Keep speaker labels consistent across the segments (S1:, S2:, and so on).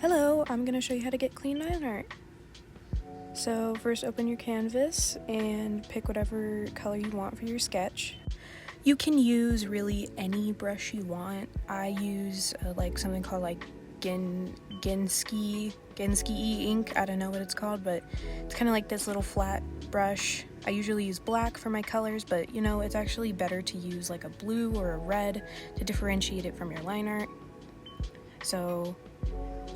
S1: Hello, I'm going to show you how to get clean line art. So first open your canvas and pick whatever color you want for your sketch. You can use really any brush you want. I use something called Genski ink. I don't know what it's called, but it's kind of like this little flat brush. I usually use black for my colors, but you know, it's actually better to use like a blue or a red to differentiate it from your line art. So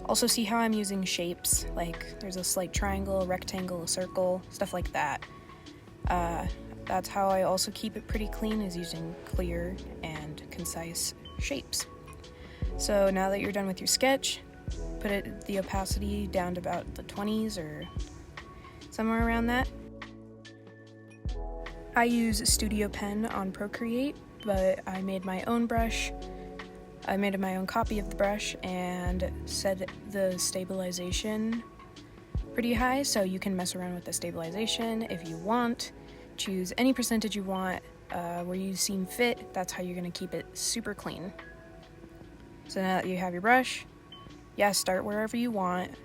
S1: also see how I'm using shapes, like there's a slight triangle, a rectangle, a circle, stuff like that. That's how I also keep it pretty clean, is using clear and concise shapes. So now that you're done with your sketch, put the opacity down to about the 20s or somewhere around that. I use Studio Pen on Procreate, but I made my own brush. I made my own copy of the brush and set the stabilization pretty high, so you can mess around with the stabilization if you want. Choose any percentage you want where you seem fit. That's how you're going to keep it super clean. So now that you have your brush, start wherever you want.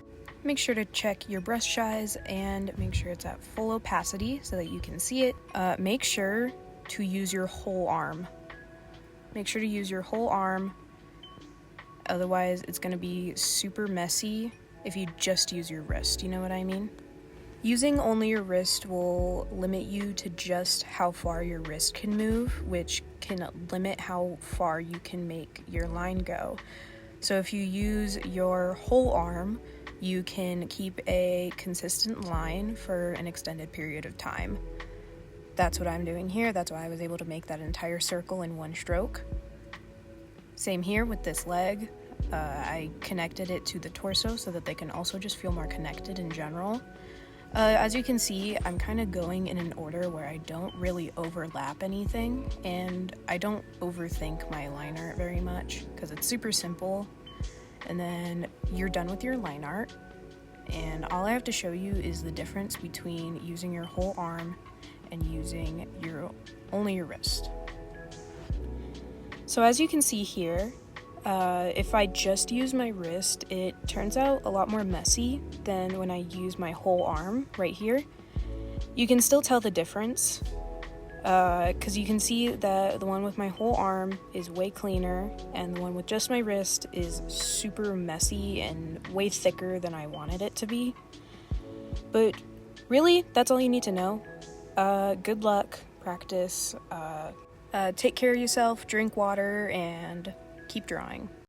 S1: Make sure to check your brush size and make sure it's at full opacity so that you can see it. Make sure to use your whole arm. Make sure to use your whole arm. Otherwise, it's going to be super messy if you just use your wrist, you know what I mean? Using only your wrist will limit you to just how far your wrist can move, which can limit how far you can make your line go. So if you use your whole arm, you can keep a consistent line for an extended period of time. That's what I'm doing here. That's why I was able to make that entire circle in one stroke. Same here with this leg. I connected it to the torso so that they can also just feel more connected in general. As you can see, I'm kind of going in an order where I don't really overlap anything, and I don't overthink my line art very much because it's super simple. And then you're done with your line art, and all I have to show you is the difference between using your whole arm and using only your wrist. So as you can see here, if I just use my wrist, it turns out a lot more messy than when I use my whole arm right here. You can still tell the difference, because you can see that the one with my whole arm is way cleaner, and the one with just my wrist is super messy and way thicker than I wanted it to be. But really, that's all you need to know. Good luck, practice, take care of yourself, drink water, and keep drawing.